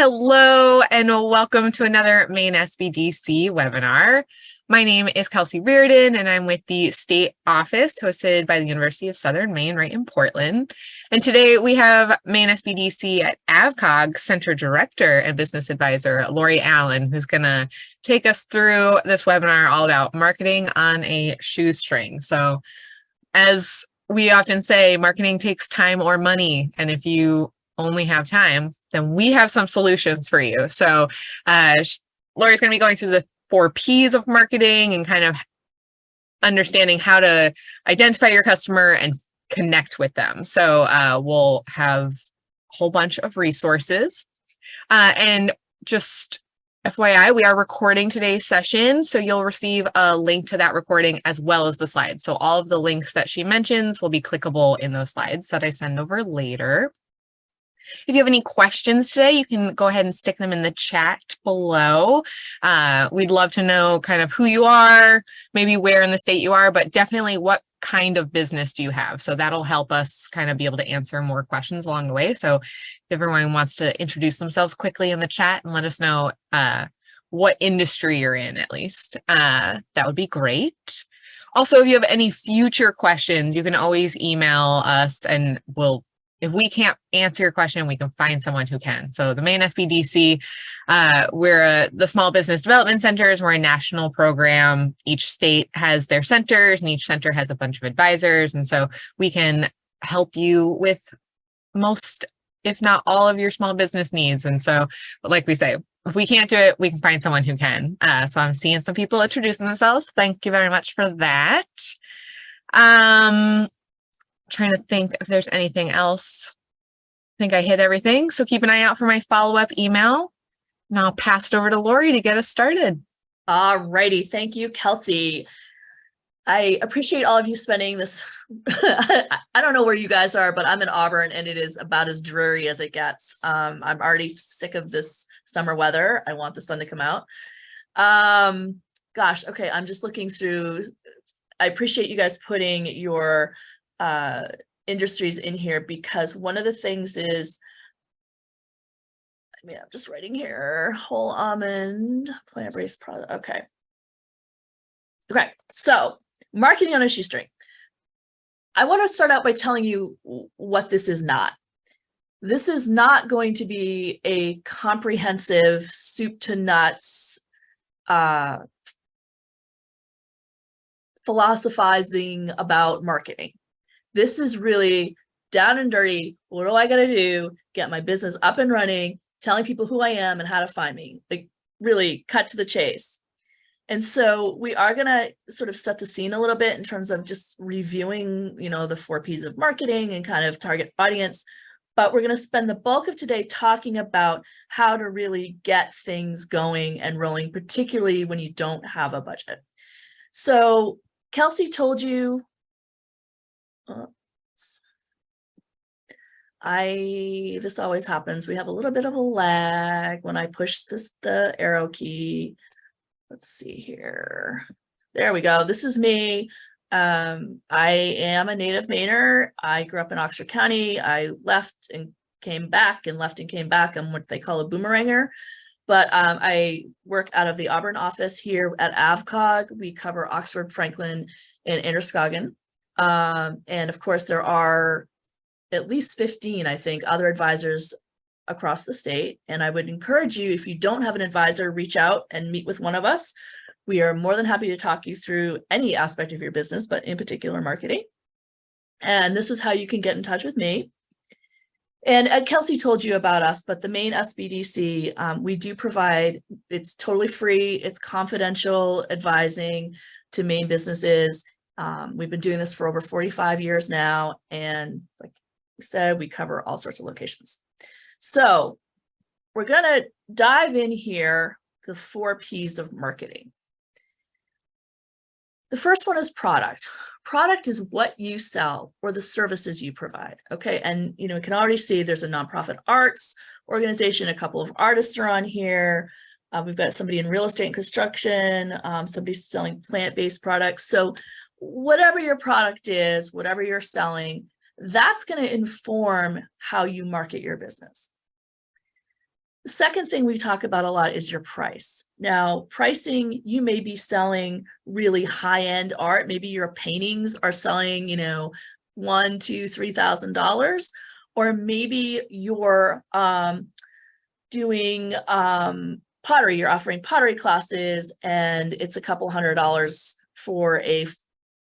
Hello and welcome to another Maine SBDC webinar. My name is Kelsey Reardon and I'm with the state office hosted by the University of Southern Maine right in Portland. And today we have Maine SBDC at AVCOG Center Director and Business Advisor, Lori Allen, who's going to take us through this webinar all about marketing on a shoestring. So as we often say, marketing takes time or money. And if you only have time, then we have some solutions for you. So Lori's going to be going through the 4 P's of marketing and kind of understanding how to identify your customer and connect with them. So we'll have a whole bunch of resources. And just FYI, we are recording today's session, so you'll receive a link to that recording as well as the slides. So all of the links that she mentions will be clickable in those slides that I send over later. If you have any questions today, you can go ahead and stick them in the chat below. We'd love to know kind of who you are, maybe where in the state you are, but definitely what kind of business do you have? So that'll help us kind of be able to answer more questions along the way. So if everyone wants to introduce themselves quickly in the chat and let us know what industry you're in at least, that would be great. Also, if you have any future questions, you can always email us and if we can't answer your question, we can find someone who can. So the Maine SBDC, we're the Small Business Development Centers. We're a national program. Each state has their centers and each center has a bunch of advisors. And so we can help you with most, if not all of your small business needs. And so, like we say, if we can't do it, we can find someone who can. So I'm seeing some people introducing themselves. Thank you very much for that. Trying to think if there's anything else. I think I hit everything. So keep an eye out for my follow-up email. And I'll pass it over to Lori to get us started. All righty. Thank you, Kelsey. I appreciate all of you spending this. I don't know where you guys are, but I'm in Auburn and it is about as dreary as it gets. I'm already sick of this summer weather. I want the sun to come out. Gosh, okay. I'm just looking through. I appreciate you guys putting your industries in here, because one of the things is, I'm just writing here, whole almond, plant-based product. Okay. So marketing on a shoestring. I want to start out by telling you what this is not. This is not going to be a comprehensive soup to nuts philosophizing about marketing. This is really down and dirty. What do I got to do? Get my business up and running, telling people who I am and how to find me, like really cut to the chase. And so we are going to sort of set the scene a little bit in terms of just reviewing, the 4 P's of marketing and kind of target audience. But we're going to spend the bulk of today talking about how to really get things going and rolling, particularly when you don't have a budget. So Kelsey told you, this always happens. We have a little bit of a lag when I push the arrow key. Let's see here. There we go. This is me. I am a native Mainer. I grew up in Oxford County. I left and came back and left and came back. I'm what they call a boomeranger. But I work out of the Auburn office here at AVCOG. We cover Oxford, Franklin, and Androscoggin. And of course, there are at least 15, I think, other advisors across the state. And I would encourage you, if you don't have an advisor, reach out and meet with one of us. We are more than happy to talk you through any aspect of your business, but in particular marketing. And this is how you can get in touch with me. And Kelsey told you about us, but the Maine SBDC, we do provide, it's totally free, it's confidential advising to Maine businesses. We've been doing this for over 45 years now. And like I said, we cover all sorts of locations. So we're going to dive in here to 4 P's of marketing. The first one is product. Product is what you sell or the services you provide. Okay. And, you can already see there's a nonprofit arts organization. A couple of artists are on here. We've got somebody in real estate and construction, somebody selling plant-based products. So whatever your product is, whatever you're selling, that's going to inform how you market your business. The second thing we talk about a lot is your price. Now, pricing, you may be selling really high-end art. Maybe your paintings are selling, you know, $1,000, $2,000, $3,000, or maybe you're doing pottery. You're offering pottery classes, and it's a couple $100 for a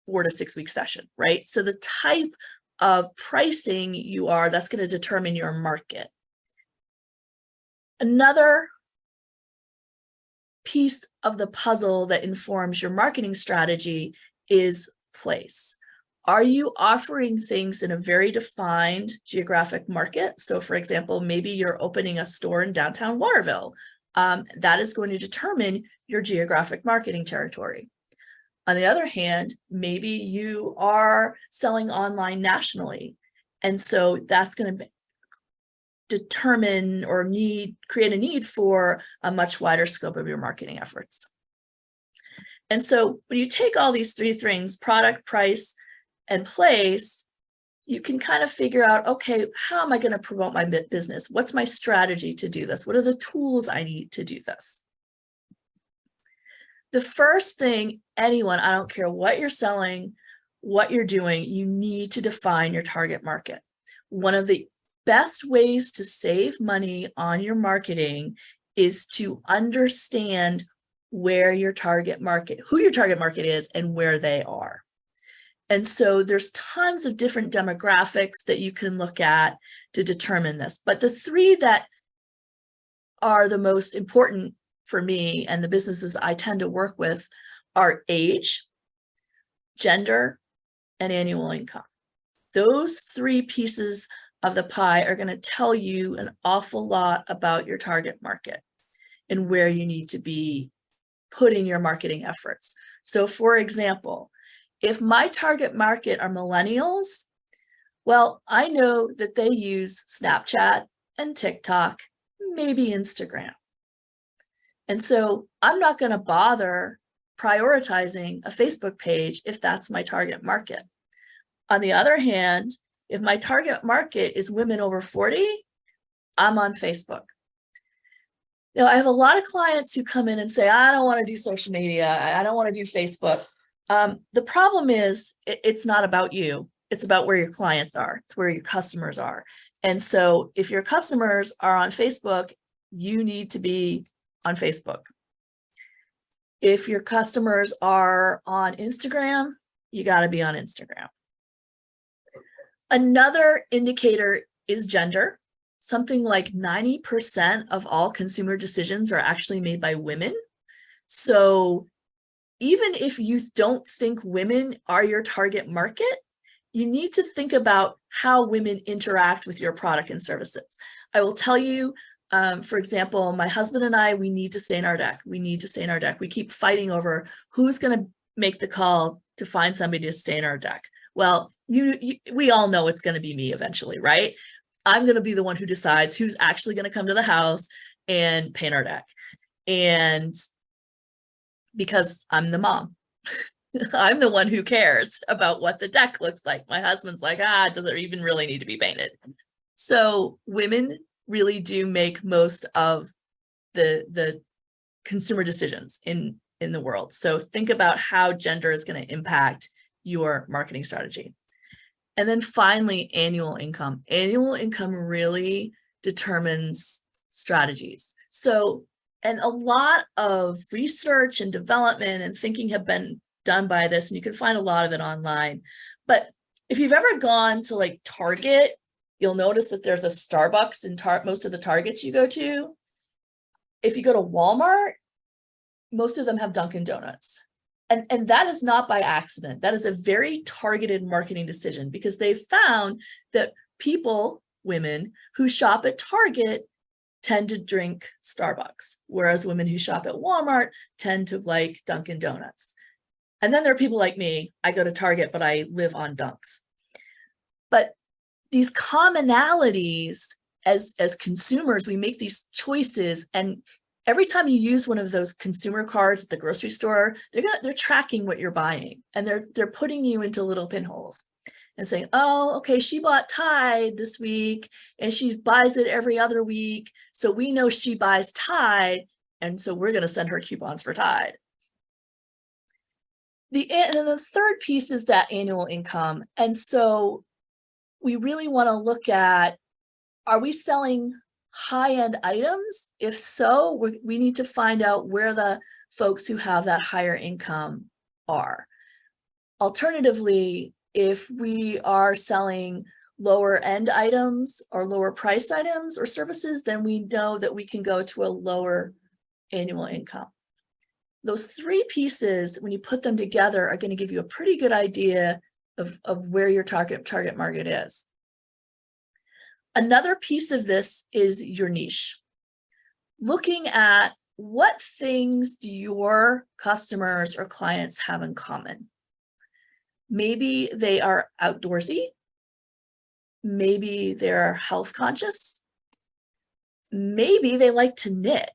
4 to 6 week session, right? So the type of pricing you are, that's going to determine your market. Another piece of the puzzle that informs your marketing strategy is place. Are you offering things in a very defined geographic market? So for example, maybe you're opening a store in downtown Waterville. That is going to determine your geographic marketing territory. On the other hand, maybe you are selling online nationally. And so that's going to determine or create a need for a much wider scope of your marketing efforts. And so when you take all these three things, product, price, and place, you can kind of figure out, okay, how am I going to promote my business? What's my strategy to do this? What are the tools I need to do this? The first thing, anyone, I don't care what you're selling, what you're doing, you need to define your target market. One of the best ways to save money on your marketing is to understand where your target market, who your target market is, and where they are. And so there's tons of different demographics that you can look at to determine this. But the three that are the most important for me and the businesses I tend to work with are age, gender, and annual income. Those three pieces of the pie are going to tell you an awful lot about your target market and where you need to be putting your marketing efforts. So for example, if my target market are millennials, well, I know that they use Snapchat and TikTok, maybe Instagram. And so I'm not going to bother prioritizing a Facebook page if that's my target market. On the other hand, if my target market is women over 40, I'm on Facebook. Now, I have a lot of clients who come in and say, I don't want to do social media. I don't want to do Facebook. The problem is it's not about you. It's about where your clients are. It's where your customers are. And so if your customers are on Facebook, you need to be on Facebook. If your customers are on Instagram, you got to be on Instagram. Another indicator is gender. Something like 90% of all consumer decisions are actually made by women. So even if you don't think women are your target market, you need to think about how women interact with your product and services. I will tell you, for example, my husband and I, we need to stay in our deck. We need to stay in our deck. We keep fighting over who's going to make the call to find somebody to stay in our deck. Well, we all know it's going to be me eventually, right? I'm going to be the one who decides who's actually going to come to the house and paint our deck. And because I'm the mom, I'm the one who cares about what the deck looks like. My husband's like, does it even really need to be painted? So women really do make most of the consumer decisions in the world. So think about how gender is going to impact your marketing strategy. And then finally, annual income. Annual income really determines strategies. So, and a lot of research and development and thinking have been done by this, and you can find a lot of it online. But if you've ever gone to like Target, you'll notice that there's a Starbucks in most of the Targets you go to. If you go to Walmart, most of them have Dunkin' Donuts. And that is not by accident. That is a very targeted marketing decision because they found that people, women who shop at Target tend to drink Starbucks, whereas women who shop at Walmart tend to like Dunkin' Donuts. And then there are people like me, I go to Target, but I live on Dunks. But these commonalities as consumers, we make these choices, and every time you use one of those consumer cards at the grocery store, they're tracking what you're buying, and they're putting you into little pinholes. and saying, oh, okay, she bought Tide this week and she buys it every other week. So we know she buys Tide. And so we're going to send her coupons for Tide. And then the third piece is that annual income. And so we really want to look at, are we selling high-end items? If so, we need to find out where the folks who have that higher income are. Alternatively, if we are selling lower end items or lower priced items or services, then we know that we can go to a lower annual income. Those three pieces, when you put them together, are going to give you a pretty good idea of where your target market is. Another piece of this is your niche. Looking at what things do your customers or clients have in common. Maybe they are outdoorsy. Maybe they're health conscious. Maybe they like to knit.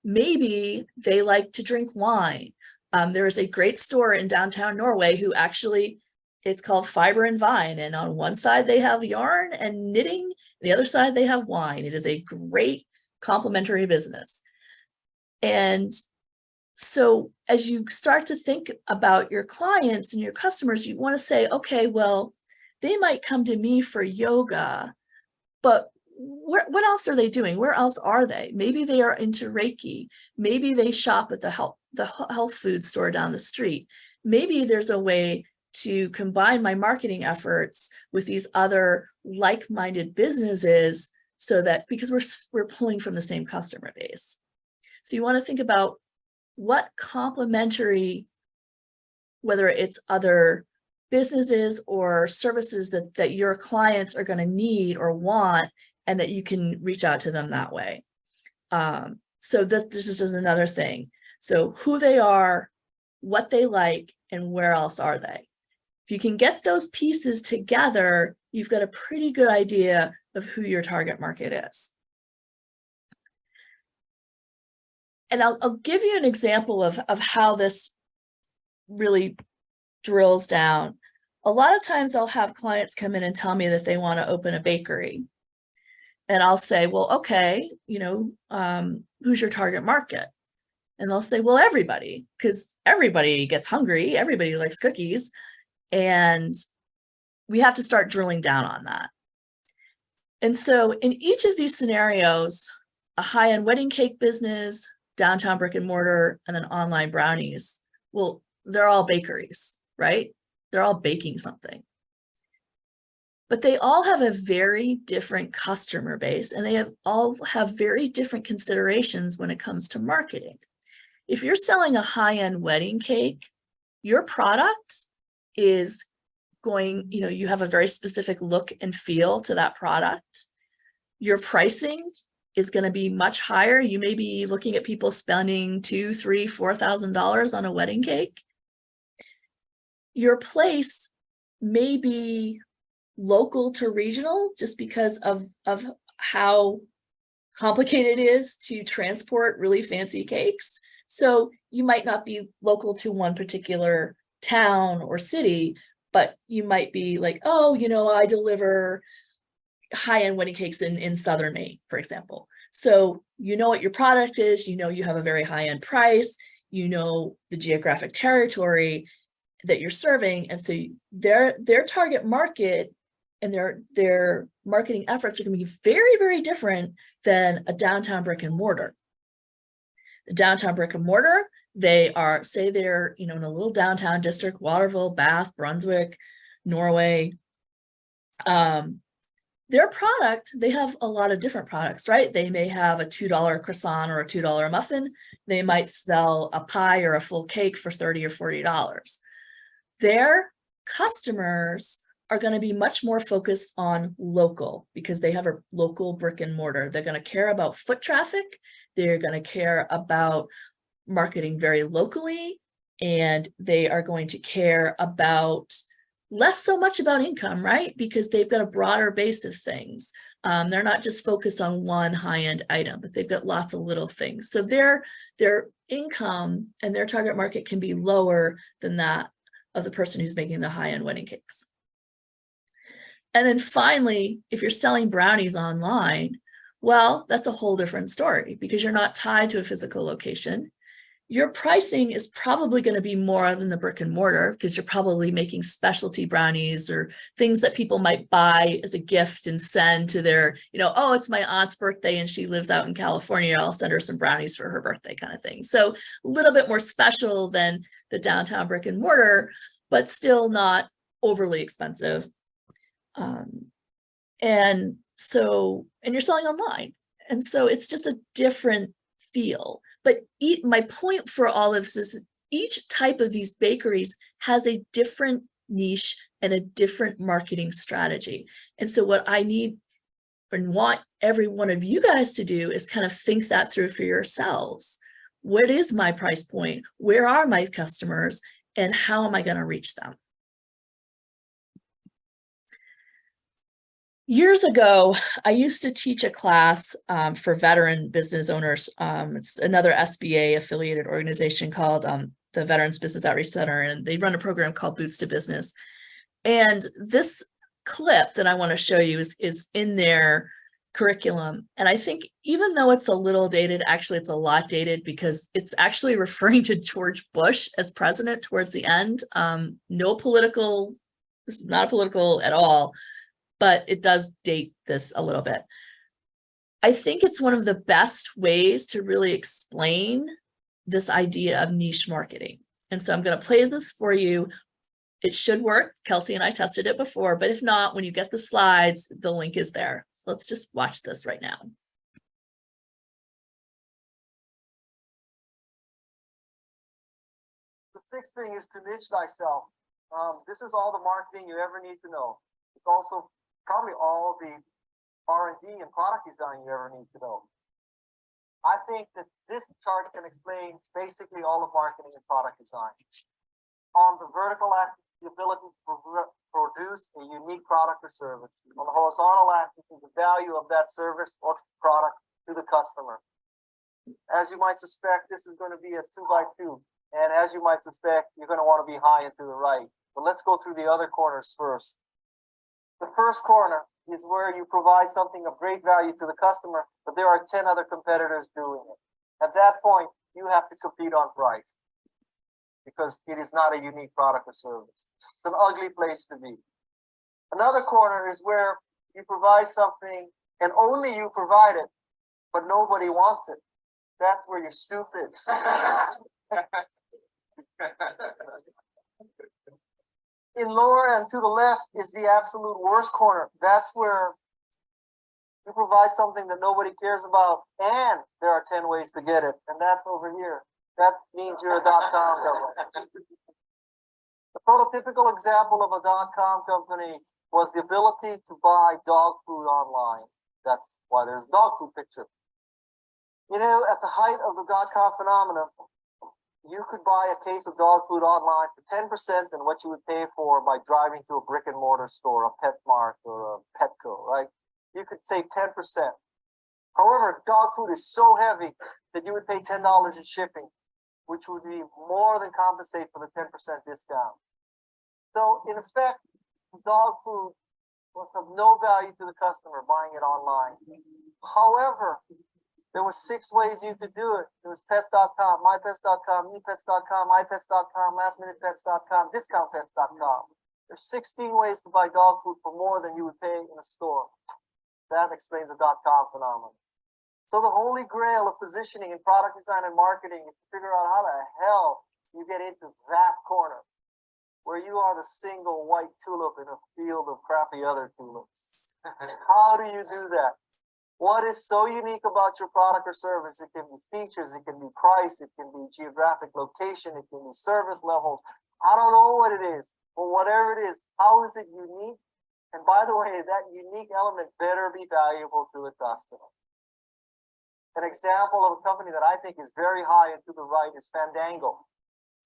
Maybe they like to drink wine. There's a great store in downtown Norway who actually, it's called Fiber and Vine. And on one side they have yarn and knitting. The other side they have wine. It is a great complementary business. And so as you start to think about your clients and your customers, you want to say, okay, well, they might come to me for yoga, but what else are they doing? Where else are they? Maybe they are into Reiki. Maybe they shop at the health food store down the street. Maybe there's a way to combine my marketing efforts with these other like-minded businesses so that, because we're pulling from the same customer base. So you want to think about what complementary, whether it's other businesses or services that your clients are going to need or want, and that you can reach out to them that way. So this is just another thing. So who they are, what they like, and where else are they? If you can get those pieces together, you've got a pretty good idea of who your target market is. And I'll give you an example of how this really drills down. A lot of times I'll have clients come in and tell me that they want to open a bakery. And I'll say, well, okay, who's your target market? And they'll say, well, everybody, because everybody gets hungry. Everybody likes cookies. And we have to start drilling down on that. And so in each of these scenarios, a high-end wedding cake business, downtown brick and mortar, and then online brownies, well, they're all bakeries, right? They're all baking something. But they all have a very different customer base, and they all have very different considerations when it comes to marketing. If you're selling a high-end wedding cake, your product is going, you have a very specific look and feel to that product. Your pricing is going to be much higher. You may be looking at people spending $2,000, $3,000, $4,000 on a wedding cake. Your place may be local to regional just because of how complicated it is to transport really fancy cakes. So you might not be local to one particular town or city, but you might be like, oh, I deliver high-end wedding cakes in Southern Maine, for example. So you know what your product is, you have a very high-end price, the geographic territory that you're serving. And so their target market and their marketing efforts are going to be very, very different than a downtown brick and mortar. The downtown brick and mortar, they are, say they're, in a little downtown district, Waterville, Bath, Brunswick, Norway. Their product, they have a lot of different products, right? They may have a $2 croissant or a $2 muffin. They might sell a pie or a full cake for $30 or $40. Their customers are going to be much more focused on local because they have a local brick and mortar. They're going to care about foot traffic. They're going to care about marketing very locally, and they are going to care about less so much about income, right? Because they've got a broader base of things. They're not just focused on one high-end item, but they've got lots of little things. So their income and their target market can be lower than that of the person who's making the high-end wedding cakes. And then finally, if you're selling brownies online, well, that's a whole different story because you're not tied to a physical location. Your pricing is probably going to be more than the brick and mortar because you're probably making specialty brownies or things that people might buy as a gift and send to their, oh, it's my aunt's birthday and she lives out in California. I'll send her some brownies for her birthday kind of thing. So a little bit more special than the downtown brick and mortar, but still not overly expensive. And you're selling online. And so it's just a different feel. But my point for all of this is each type of these bakeries has a different niche and a different marketing strategy. And so what I need and want every one of you guys to do is kind of think that through for yourselves. What is my price point? Where are my customers? And how am I going to reach them? Years ago, I used to teach a class for veteran business owners. It's another SBA affiliated organization called the Veterans Business Outreach Center, and they run a program called Boots to Business. And this clip that I want to show you is in their curriculum. And I think even though it's a little dated, actually it's a lot dated because it's actually referring to George Bush as president towards the end. No political, this is not political at all, but it does date this a little bit. I think it's one of the best ways to really explain this idea of niche marketing. And so I'm going to play this for you. It should work. Kelsey and I tested it before, but if not, when you get the slides, the link is there. So let's just watch this right now. The sixth thing is to niche thyself. This is all the marketing you ever need to know. It's also probably all the R&D and product design you ever need to know. I think that this chart can explain basically all of marketing and product design. On the vertical axis, the ability to produce a unique product or service. On the horizontal axis is the value of that service or product to the customer. As you might suspect, this is going to be a 2x2. And as you might suspect, you're going to want to be high and to the right. But let's go through the other corners first. The first corner is where you provide something of great value to the customer, but there are 10 other competitors doing it. At that point, you have to compete on price because it is not a unique product or service. It's an ugly place to be. Another corner is where you provide something and only you provide it, but nobody wants it. That's where you're stupid. In lower and to the left is the absolute worst corner. That's where you provide something that nobody cares about, and there are 10 ways to get it, and that's over here. That means you're a .com company. The prototypical example of a .com company was the ability to buy dog food online. That's why there's a dog food picture. At the height of the .com phenomenon, you could buy a case of dog food online for 10% than what you would pay for by driving to a brick and mortar store, a PetMart or a Petco, right? You could save 10%. However, dog food is so heavy that you would pay $10 in shipping, which would be more than compensate for the 10% discount. So in effect, dog food was of no value to the customer buying it online. However, there were 6 ways you could do it. There was pets.com, mypets.com, nepets.com, mypets.com, lastminutepets.com, discountpets.com. There's 16 ways to buy dog food for more than you would pay in a store. That explains the .com phenomenon. So the holy grail of positioning in product design and marketing is to figure out how the hell you get into that corner where you are the single white tulip in a field of crappy other tulips. How do you do that? What is so unique about your product or service? It can be features, it can be price, it can be geographic location, it can be service levels. I don't know what it is, but whatever it is, how is it unique? And by the way, that unique element better be valuable to the customer. An example of a company that I think is very high and to the right is Fandango.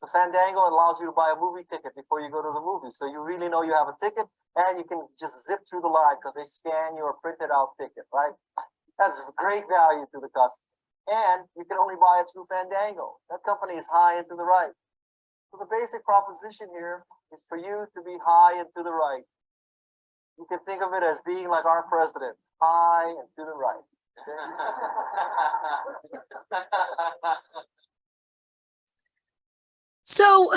So Fandango allows you to buy a movie ticket before you go to the movie. So you really know you have a ticket and you can just zip through the line because they scan your printed out ticket, right? That's great value to the customer. And you can only buy it through Fandango. That company is high and to the right. So the basic proposition here is for you to be high and to the right. You can think of it as being like our president, high and to the right. So,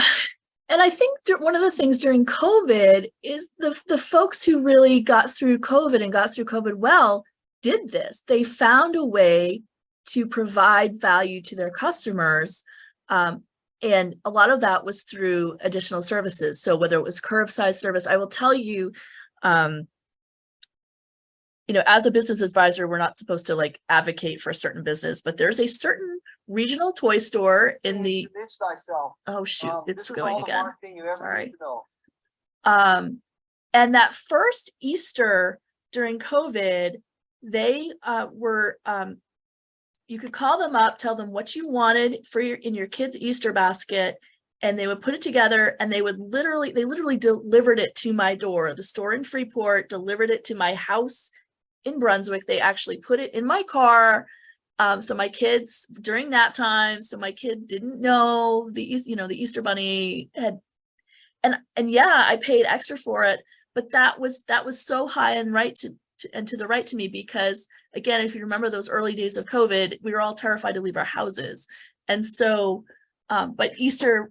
and I think one of the things during COVID is the folks who really got through COVID and got through COVID well did this. They found a way to provide value to their customers. And a lot of that was through additional services. So whether it was curbside service, I will tell you, as a business advisor, we're not supposed to like advocate for a certain business, but there's a certain regional toy store in the, Niche thyself. oh shoot, This it's is going all the again. marketing you ever Sorry. need to know. And that first Easter during COVID, they were, you could call them up, tell them what you wanted for in your kid's Easter basket, and they would put it together, and they literally delivered it to my door. The store in Freeport delivered it to my house in Brunswick. They actually put it in my car. So my kids during nap time, so my kid didn't know the Easter bunny had, and yeah, I paid extra for it, but that was so high and right to the right to me, because again, if you remember those early days of COVID, we were all terrified to leave our houses. And so, but Easter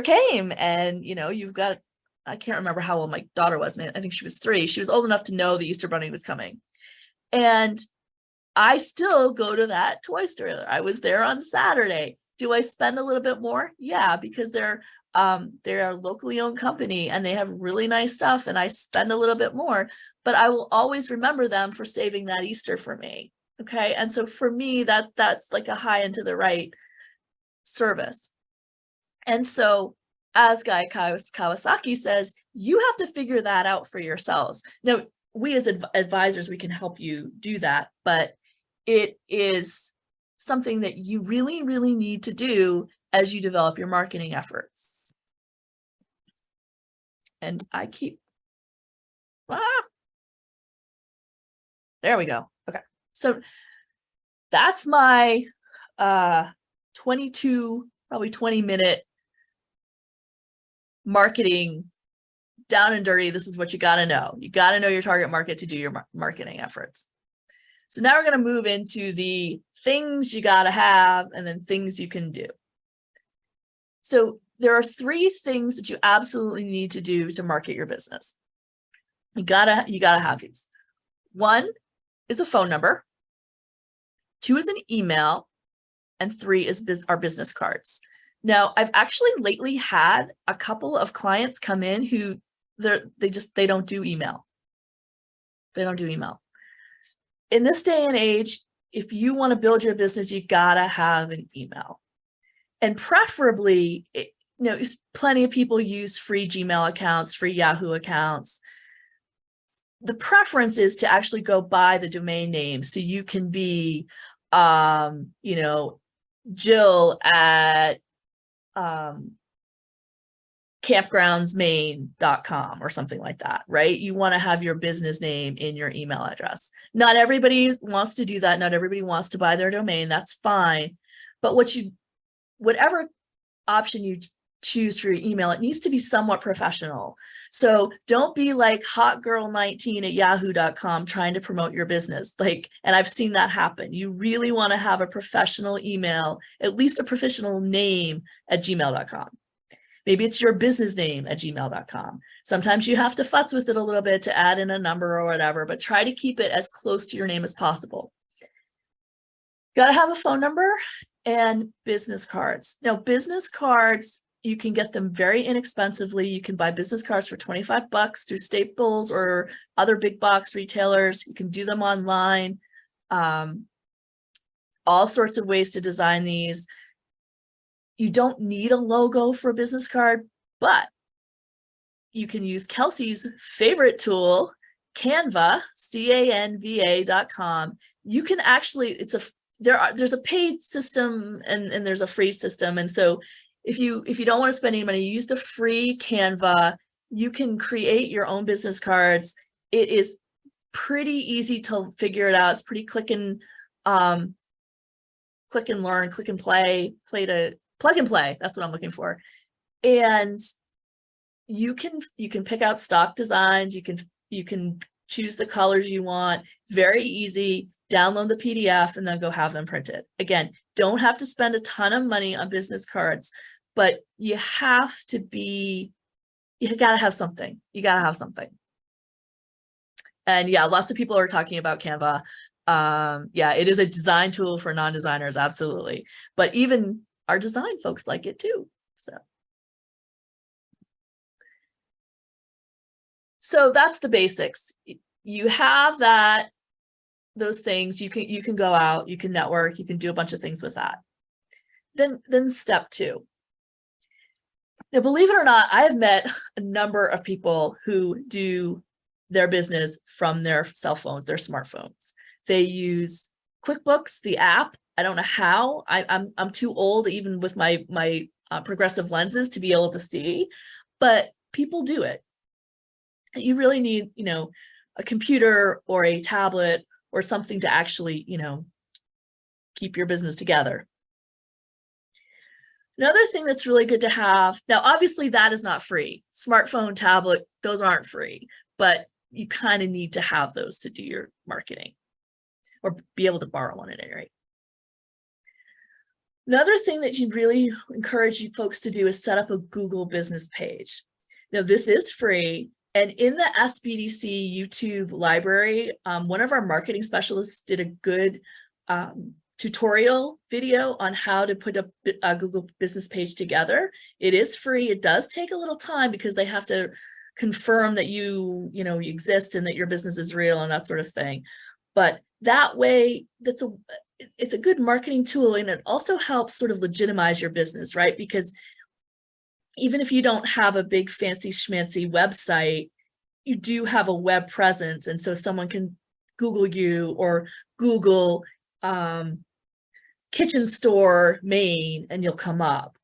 came, and you've got, I can't remember how old my daughter was, man. I think she was 3. She was old enough to know the Easter bunny was coming. And I still go to that toy store. I was there on Saturday. Do I spend a little bit more? Yeah, because they're a locally owned company and they have really nice stuff, and I spend a little bit more, but I will always remember them for saving that Easter for me. Okay. And so for me, that's like a high and to the right service. And so as Guy Kawasaki says, you have to figure that out for yourselves. Now, we as advisors, we can help you do that, but it is something that you really, really need to do as you develop your marketing efforts. And I keep, there we go. Okay. So that's my 22, probably 20-minute marketing down and dirty. This is what you got to know. You got to know your target market to do your marketing efforts. So now we're going to move into the things you got to have and then things you can do. So there are 3 things that you absolutely need to do to market your business. You gotta have these. 1 is a phone number. 2 is an email, and 3 is our business cards. Now, I've actually lately had a couple of clients come in who they don't do email. They don't do email. In this day and age, if you want to build your business, you gotta have an email. And preferably, plenty of people use free Gmail accounts, free Yahoo accounts. The preference is to actually go buy the domain name. So you can be, Jill at campgroundsmaine.com or something like that, right? You want to have your business name in your email address. Not everybody wants to do that. Not everybody wants to buy their domain. That's fine. But whatever option you choose for your email, it needs to be somewhat professional. So don't be like hotgirl19@yahoo.com trying to promote your business. And I've seen that happen. You really want to have a professional email, at least a professional name at gmail.com. Maybe it's your business name at gmail.com. Sometimes you have to futz with it a little bit to add in a number or whatever, but try to keep it as close to your name as possible. Got to have a phone number and business cards. Now, business cards, you can get them very inexpensively. You can buy business cards for $25 through Staples or other big box retailers. You can do them online. All sorts of ways to design these. You don't need a logo for a business card, but you can use Kelsey's favorite tool, Canva, canva.com. You can actually, there's a paid system and there's a free system. And so if you don't want to spend any money, use the free Canva. You can create your own business cards. It is pretty easy to figure it out. It's pretty click and learn, click and play, plug and play. That's what I'm looking for. And you can pick out stock designs. You can choose the colors you want. Very easy. Download the PDF and then go have them printed. Again, don't have to spend a ton of money on business cards, but you have to be, you gotta have something. You gotta have something. And yeah, lots of people are talking about Canva. Yeah, it is a design tool for non-designers, absolutely. But even our design folks like it too. So that's the basics. You have those things, you can go out, you can network, you can do a bunch of things with that. Then step 2. Now, believe it or not, I have met a number of people who do their business from their cell phones, their smartphones. They use QuickBooks, the app. I don't know how. I'm too old, even with my progressive lenses, to be able to see, but people do it. You really need, a computer or a tablet or something to actually, keep your business together. Another thing that's really good to have, now obviously that is not free. Smartphone, tablet, those aren't free, but you kind of need to have those to do your marketing or be able to borrow one at any rate. Another thing that you really encourage you folks to do is set up a Google business page. Now this is free. And in the SBDC YouTube library, one of our marketing specialists did a good tutorial video on how to put a Google business page together. It is free. It does take a little time because they have to confirm that you exist and that your business is real and that sort of thing. But that way, it's a good marketing tool, and it also helps sort of legitimize your business, right? Because even if you don't have a big fancy schmancy website, you do have a web presence. And so someone can Google you or Google kitchen store Maine and you'll come up.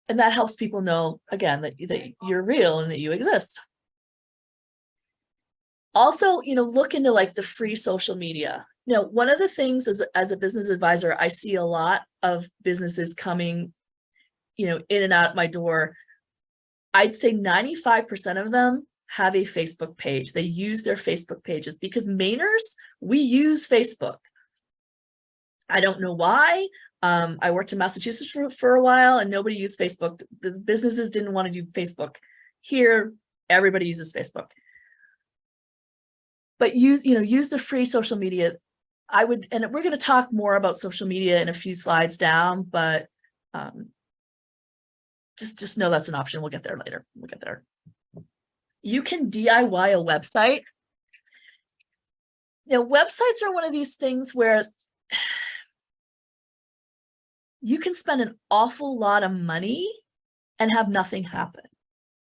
And that helps people know, again, that you're real and that you exist. Also, look into like the free social media. Now, one of the things as a business advisor, I see a lot of businesses coming, in and out my door. I'd say 95% of them have a Facebook page. They use their Facebook pages because Mainers, we use Facebook. I don't know why. I worked in Massachusetts for a while and nobody used Facebook. The businesses didn't want to do Facebook. Here, everybody uses Facebook. But use the free social media. And we're going to talk more about social media in a few slides down, but just know that's an option. We'll get there later. We'll get there. You can DIY a website. Now, websites are one of these things where you can spend an awful lot of money and have nothing happen.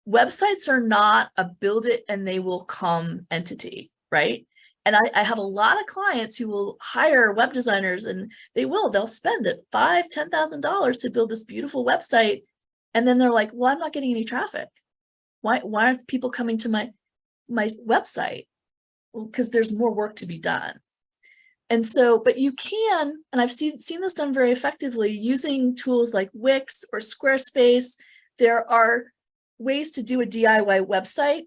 Websites are not a build it and they will come entity, right? And I have a lot of clients who will hire web designers, and they'll spend it $5,000, $10,000 to build this beautiful website. And then they're like, well, I'm not getting any traffic. Why aren't people coming to my website? Well, because there's more work to be done. And so, but you can, and I've seen this done very effectively using tools like Wix or Squarespace. There are ways to do a DIY website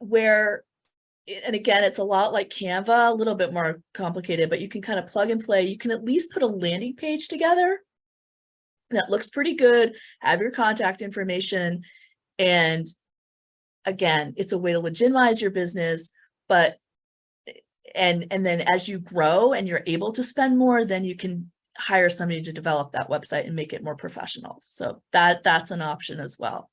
where, and again, it's a lot like Canva, a little bit more complicated, but you can kind of plug and play. You can at least put a landing page together that looks pretty good, have your contact information. And again, it's a way to legitimize your business, but and then as you grow and you're able to spend more, then you can hire somebody to develop that website and make it more professional. So that's an option as well.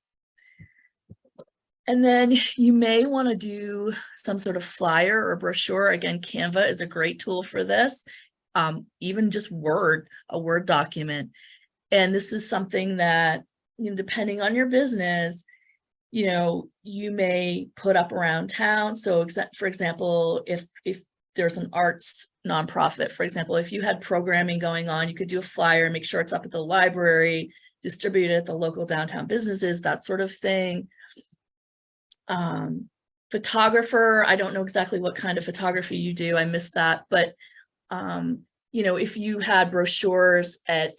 And then you may want to do some sort of flyer or brochure. Again, Canva is a great tool for this. Even just a Word document. And this is something that, depending on your business, you may put up around town. So for example, if there's an arts nonprofit, for example, if you had programming going on, you could do a flyer, make sure it's up at the library, distribute it at the local downtown businesses, that sort of thing. Photographer, I don't know exactly what kind of photography you do. I missed that, but if you had brochures at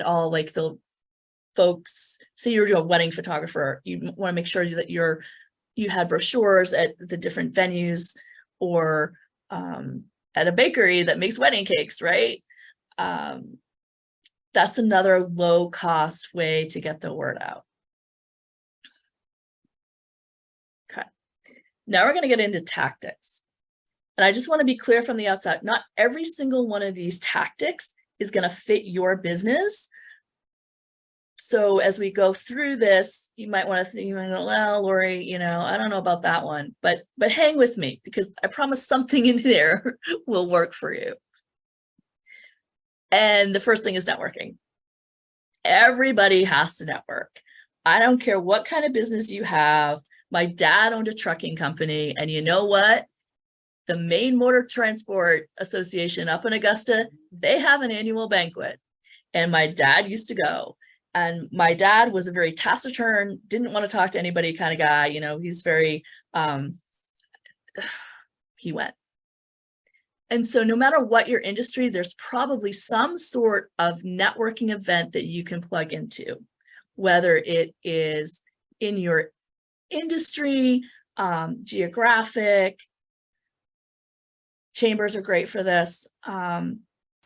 all like the folks, say you're a wedding photographer, you want to make sure that you had brochures at the different venues, or at a bakery that makes wedding cakes, right? That's another low cost way to get the word out. Okay, now we're going to get into tactics. And I just want to be clear from the outset, not every single one of these tactics is going to fit your business. So as we go through this, you might want to think, well, Lori, I don't know about that one, but hang with me, because I promise something in there will work for you. And the first thing is networking. Everybody has to network. I don't care what kind of business you have. My dad owned a trucking company, and you know what? The Maine Motor Transport Association up in Augusta, they have an annual banquet, and my dad used to go. And my dad was a very taciturn, didn't want to talk to anybody kind of guy. He's very, he went. And so no matter what your industry, there's probably some sort of networking event that you can plug into, whether it is in your industry, geographic. Chambers are great for this.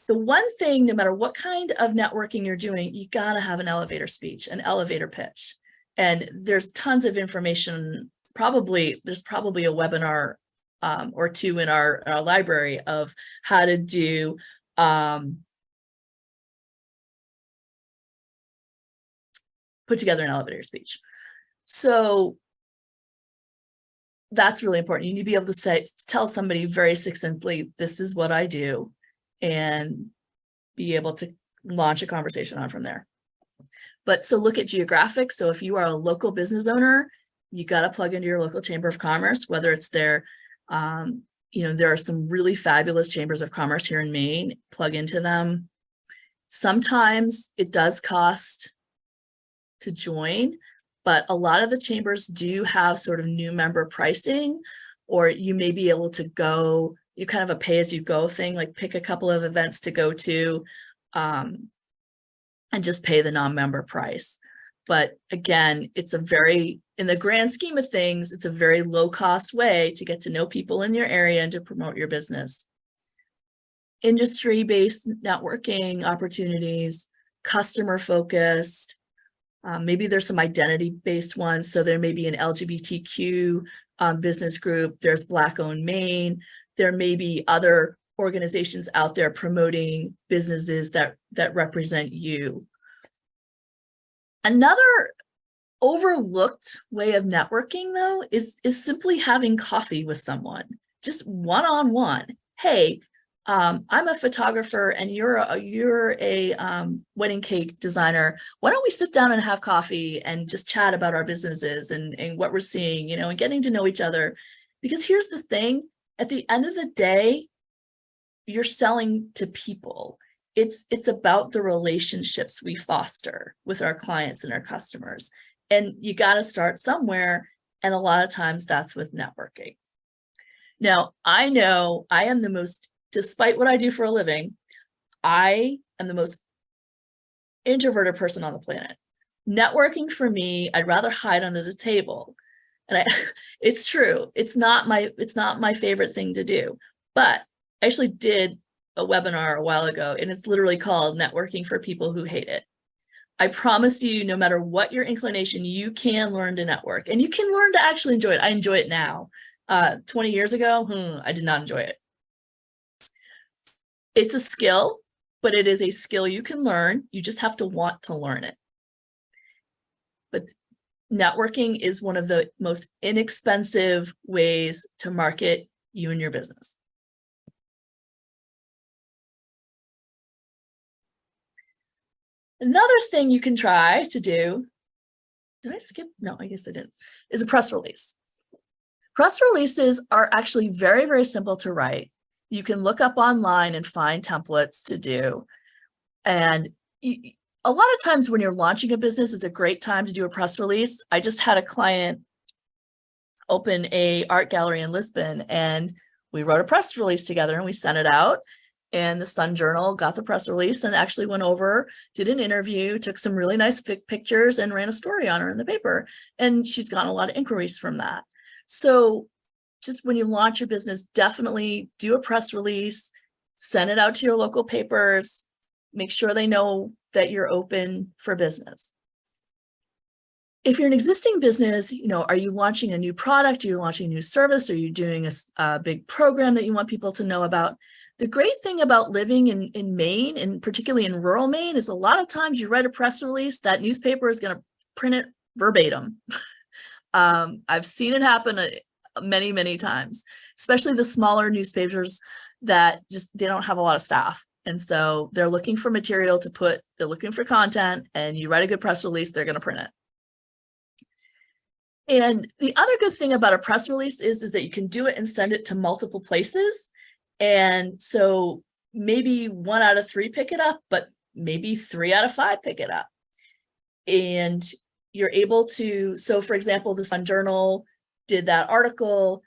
The one thing, no matter what kind of networking you're doing, you got to have an elevator speech, an elevator pitch. And there's tons of information. There's probably a webinar or two in our library of how to do put together an elevator speech. So that's really important. You need to be able to tell somebody very succinctly, this is what I do, and be able to launch a conversation on from there. But so look at geographic. So if you are a local business owner, you got to plug into your local chamber of commerce, whether it's their, there are some really fabulous chambers of commerce here in Maine, plug into them. Sometimes it does cost to join, but a lot of the chambers do have sort of new member pricing, or you may be able to go, you kind of a pay as you go thing, like pick a couple of events to go to and just pay the non-member price. But again, it's in the grand scheme of things, it's a very low cost way to get to know people in your area and to promote your business. Industry-based networking opportunities, customer focused, maybe there's some identity-based ones. So there may be an LGBTQ business group, there's Black-owned Maine, there may be other organizations out there promoting businesses that represent you. Another overlooked way of networking, though, is simply having coffee with someone, just one-on-one. Hey, I'm a photographer and you're a wedding cake designer. Why don't we sit down and have coffee and just chat about our businesses and what we're seeing, and getting to know each other? Because here's the thing, at the end of the day, you're selling to people. It's about the relationships we foster with our clients and our customers. And you got to start somewhere. And a lot of times that's with networking. Now, I know I am despite what I do for a living, I am the most introverted person on the planet. Networking for me, I'd rather hide under the table. And it's true. It's not my favorite thing to do. But I actually did a webinar a while ago, and it's literally called Networking for People Who Hate It. I promise you, no matter what your inclination, you can learn to network, and you can learn to actually enjoy it. I enjoy it now. 20 years ago, I did not enjoy it. It's a skill, but it is a skill you can learn. You just have to want to learn it. But networking is one of the most inexpensive ways to market you and your business. Another thing you can try to do, did I skip? No, I guess I didn't, is a press release. Press releases are actually very, very simple to write. You can look up online and find templates to do. And a lot of times when you're launching a business, it's a great time to do a press release. I just had a client open an art gallery in Lisbon, and we wrote a press release together and we sent it out. And the Sun Journal got the press release and actually went over, did an interview, took some really nice pictures and ran a story on her in the paper. And she's gotten a lot of inquiries from that. So just when you launch your business, definitely do a press release, send it out to your local papers, make sure they know that you're open for business. If you're an existing business, are you launching a new product? Are you launching a new service? Are you doing a big program that you want people to know about? The great thing about living in Maine, and particularly in rural Maine, is a lot of times you write a press release, that newspaper is going to print it verbatim. I've seen it happen many, many times, especially the smaller newspapers that they don't have a lot of staff. And so they're looking for material to put, they're looking for content, and you write a good press release, they're going to print it. And the other good thing about a press release is that you can do it and send it to multiple places. And so maybe 1 out of 3 pick it up, but maybe 3 out of 5 pick it up. And you're able to, so for example, the Sun Journal did that article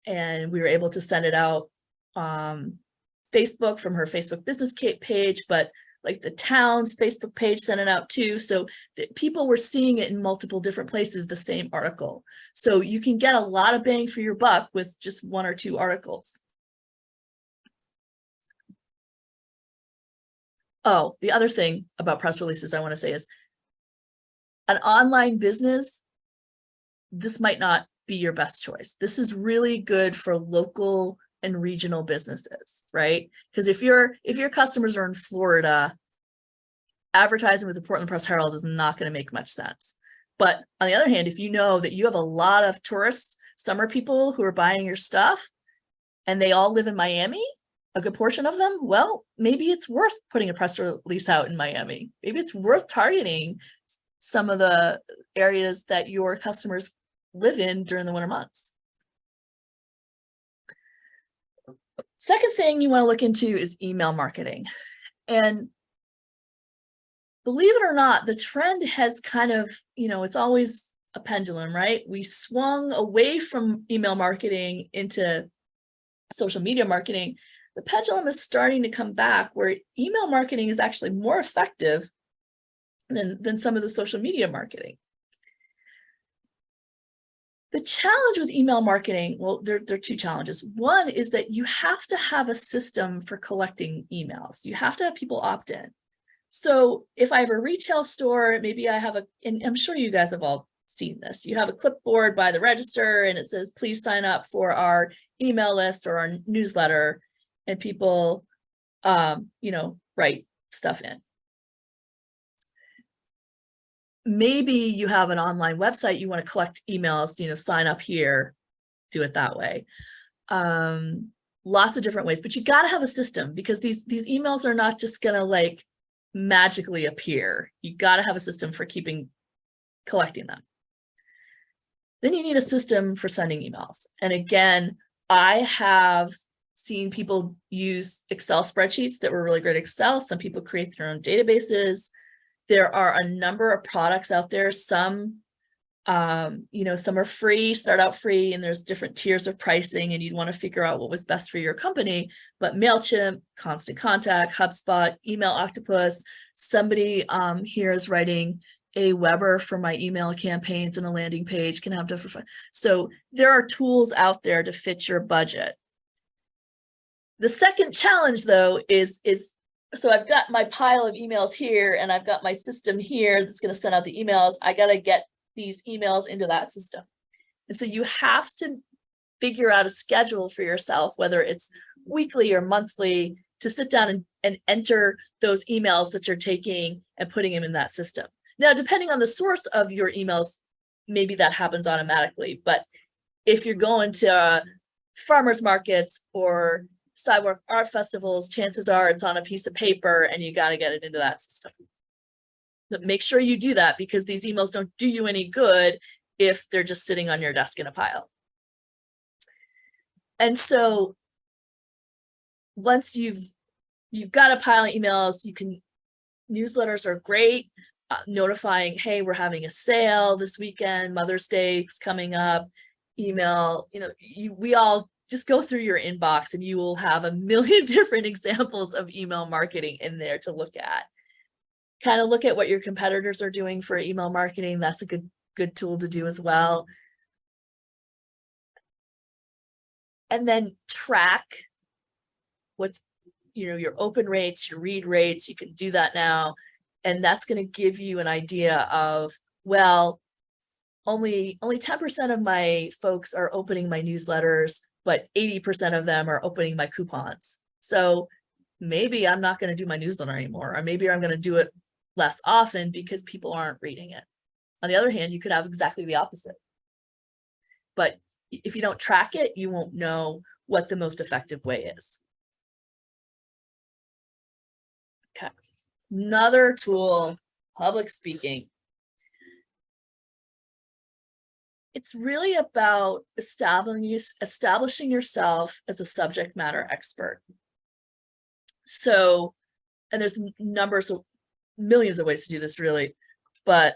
and we were able to send it out Facebook from her Facebook business page, but like the town's Facebook page sent it out too. So people were seeing it in multiple different places, the same article. So you can get a lot of bang for your buck with just 1 or 2 articles. Oh, the other thing about press releases I want to say is an online business, this might not be your best choice. This is really good for local and regional businesses, right? Because if your customers are in Florida, advertising with the Portland Press Herald is not going to make much sense. But on the other hand, if you know that you have a lot of tourists, summer people who are buying your stuff, and they all live in Miami, a good portion of them, well, maybe it's worth putting a press release out in Miami. Maybe it's worth targeting some of the areas that your customers live in during the winter months. Second thing you want to look into is email marketing. And believe it or not, the trend has kind of, it's always a pendulum, right? We swung away from email marketing into social media marketing. The pendulum is starting to come back where email marketing is actually more effective than some of the social media marketing. The challenge with email marketing, well, there are 2 challenges. One is that you have to have a system for collecting emails. You have to have people opt in. So if I have a retail store, maybe I have and I'm sure you guys have all seen this. You have a clipboard by the register and it says, please sign up for our email list or our newsletter, and people, write stuff in. Maybe you have an online website, you want to collect emails, sign up here, do it that way. Lots of different ways, but you got to have a system because these emails are not just going to like magically appear. You got to have a system for collecting them. Then you need a system for sending emails. And again, I have seen people use Excel spreadsheets that were really great at Excel. Some people create their own databases. There are a number of products out there. Some, some are free, start out free, and there's different tiers of pricing, and you'd want to figure out what was best for your company. But MailChimp, Constant Contact, HubSpot, Email Octopus, somebody here is writing a Weber for my email campaigns and a landing page can have different. So there are tools out there to fit your budget. The second challenge, though, is so I've got my pile of emails here and I've got my system here that's going to send out the emails. I got to get these emails into that system. And so you have to figure out a schedule for yourself, whether it's weekly or monthly, to sit down and enter those emails that you're taking and putting them in that system. Now, depending on the source of your emails, maybe that happens automatically. But if you're going to farmers markets or sidewalk art festivals, chances are it's on a piece of paper and you got to get it into that system. But make sure you do that because these emails don't do you any good if they're just sitting on your desk in a pile. And so once you've got a pile of emails, newsletters are great, notifying, hey, we're having a sale this weekend, Mother's Day is coming up, email, we all just go through your inbox and you will have a million different examples of email marketing in there to look at. Kind of look at what your competitors are doing for email marketing. That's a good tool to do as well. And then track what's, your open rates, your read rates. You can do that now. And that's going to give you an idea of, well, only 10% of my folks are opening my newsletters, but 80% of them are opening my coupons. So maybe I'm not going to do my newsletter anymore, or maybe I'm going to do it less often because people aren't reading it. On the other hand, you could have exactly the opposite. But if you don't track it, you won't know what the most effective way is. Okay. Another tool, public speaking. It's really about establishing yourself as a subject matter expert. So, and there's millions of ways to do this really, but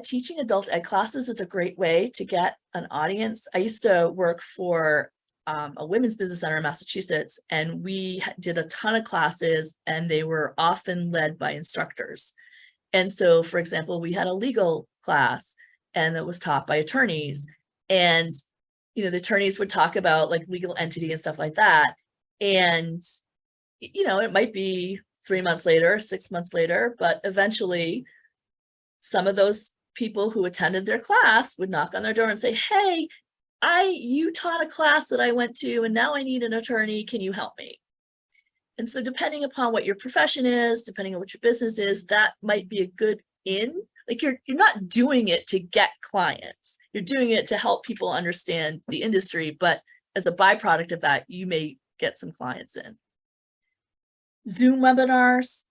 teaching adult ed classes is a great way to get an audience. I used to work for a women's business center in Massachusetts, and we did a ton of classes, and they were often led by instructors. And so, for example, we had a legal class, and it was taught by attorneys, and the attorneys would talk about like legal entity and stuff like that. And it might be 3 months later, 6 months later, but eventually some of those people who attended their class would knock on their door and say, hey, you taught a class that I went to, and now I need an attorney. Can you help me? And so depending upon what your profession is, depending on what your business is, that might be a good in. Like you're not doing it to get clients. You're doing it to help people understand the industry, but as a byproduct of that, you may get some clients in. Zoom webinars,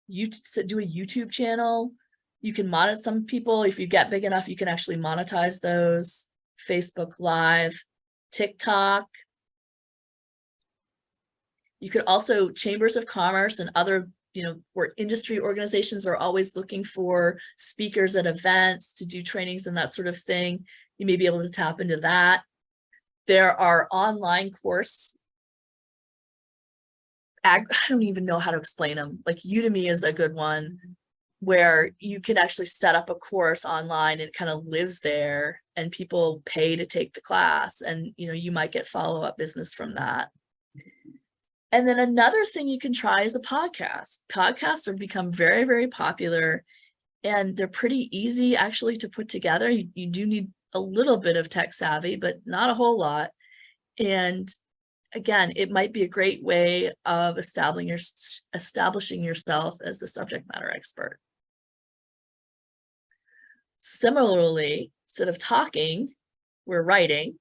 you do a YouTube channel. You can monetize some people. If you get big enough, you can actually monetize those. Facebook Live, TikTok. You could also, chambers of commerce and other, where industry organizations are always looking for speakers at events to do trainings and that sort of thing. You may be able to tap into that. There are online course. I don't even know how to explain them. Like Udemy is a good one where you can actually set up a course online and it kind of lives there and people pay to take the class, and you might get follow-up business from that. And then another thing you can try is a podcast. Podcasts have become very, very popular, and they're pretty easy actually to put together. You do need a little bit of tech savvy, but not a whole lot. And again, it might be a great way of establishing yourself as the subject matter expert. Similarly, instead of talking, we're writing,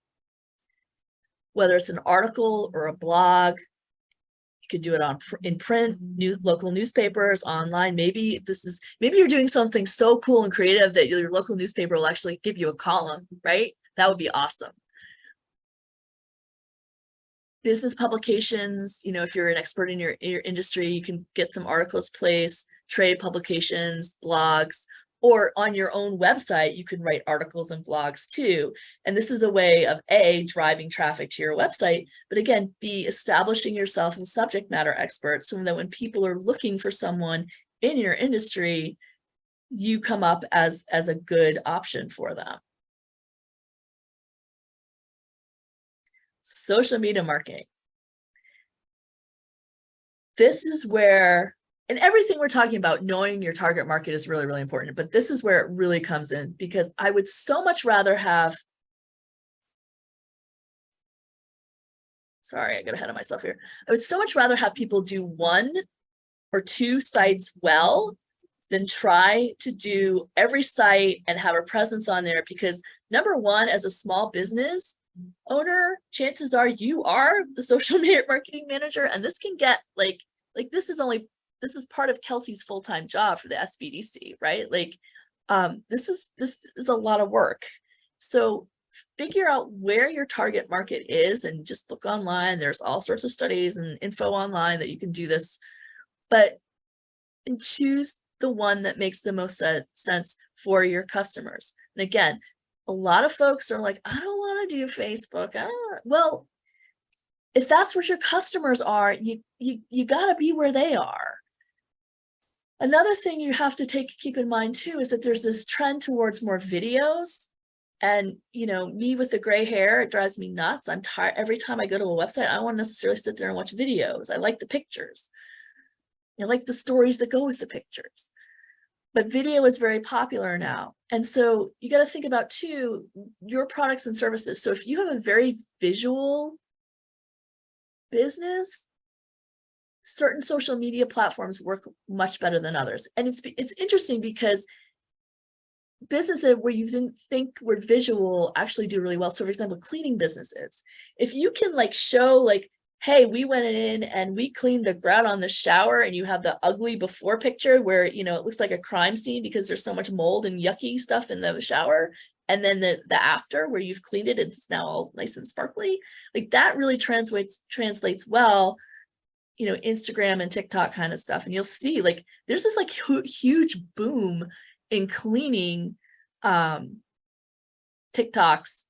whether it's an article or a blog. You could do it in print, local newspapers, online. Maybe you're doing something so cool and creative that your local newspaper will actually give you a column, right? That would be awesome. Business publications, if you're an expert in your industry, you can get some articles placed, trade publications, blogs, or on your own website, you can write articles and blogs too. And this is a way of driving traffic to your website, but again, establishing yourself as a subject matter expert so that when people are looking for someone in your industry, you come up as a good option for them. Social media marketing. This is where, and everything we're talking about, knowing your target market is really, really important, but this is where it really comes in, because I would so much rather have, sorry, I got ahead of myself here. I would so much rather have people do 1 or 2 sites well than try to do every site and have a presence on there, because number one, as a small business owner, chances are you are the social media marketing manager, and this can get like this is part of Kelsey's full-time job for the SBDC, right? This is a lot of work. So figure out where your target market is and just look online. There's all sorts of studies and info online that you can do this, and choose the one that makes the most sense for your customers. And again, a lot of folks are like, I don't want to do Facebook. Well, if that's where your customers are, you got to be where they are. Another thing you have to keep in mind too is that there's this trend towards more videos. And me with the gray hair, it drives me nuts. I'm tired every time I go to a website. I don't want to necessarily sit there and watch videos. I like the pictures. I like the stories that go with the pictures. But video is very popular now. And so you got to think about too, your products and services. So if you have a very visual business, certain social media platforms work much better than others. And it's interesting because businesses where you didn't think were visual actually do really well. So for example, cleaning businesses, if you can show hey, we went in and we cleaned the grout on the shower, and you have the ugly before picture where it looks like a crime scene because there's so much mold and yucky stuff in the shower, and then the after where you've cleaned it, it's now all nice and sparkly, that really translates well, Instagram and TikTok kind of stuff. And you'll see there's this huge boom in cleaning TikToks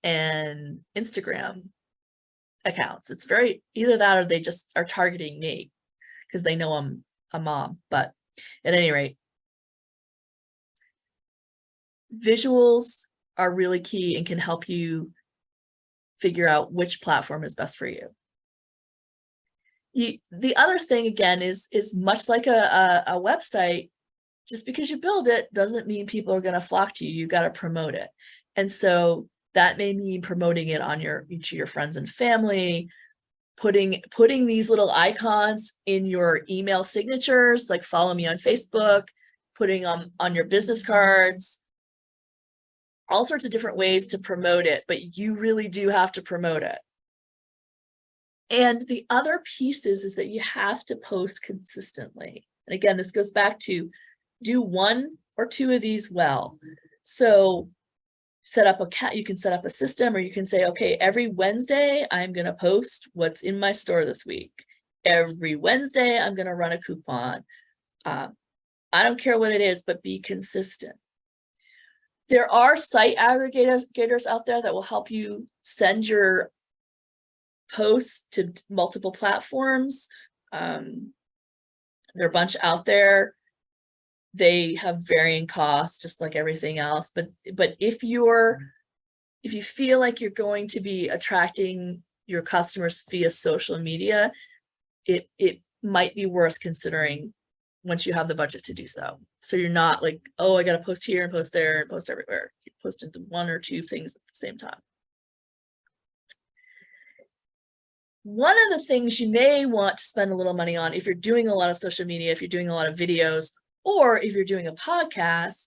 and Instagram accounts. It's very either that or they just are targeting me because they know I'm a mom. But at any rate, visuals are really key and can help you figure out which platform is best for you. The other thing again is much like a website. Just because you build it doesn't mean people are going to flock to you. You got to promote it. And so that may mean promoting it to your friends and family, putting these little icons in your email signatures, like follow me on Facebook, putting on your business cards, all sorts of different ways to promote it, but you really do have to promote it. And the other piece is that you have to post consistently. And again, this goes back to do 1 or 2 of these well. So you can set up a system, or you can say, okay, every Wednesday, I'm going to post what's in my store this week. Every Wednesday, I'm going to run a coupon. I don't care what it is, but be consistent. There are site aggregators out there that will help you send your posts to multiple platforms. There are a bunch out there. They have varying costs, just like everything else. But if you feel like you're going to be attracting your customers via social media, it might be worth considering once you have the budget to do so. So you're not like, oh, I got to post here and post there and post everywhere. You post into 1 or 2 things at the same time. One of the things you may want to spend a little money on if you're doing a lot of social media, if you're doing a lot of videos, or if you're doing a podcast,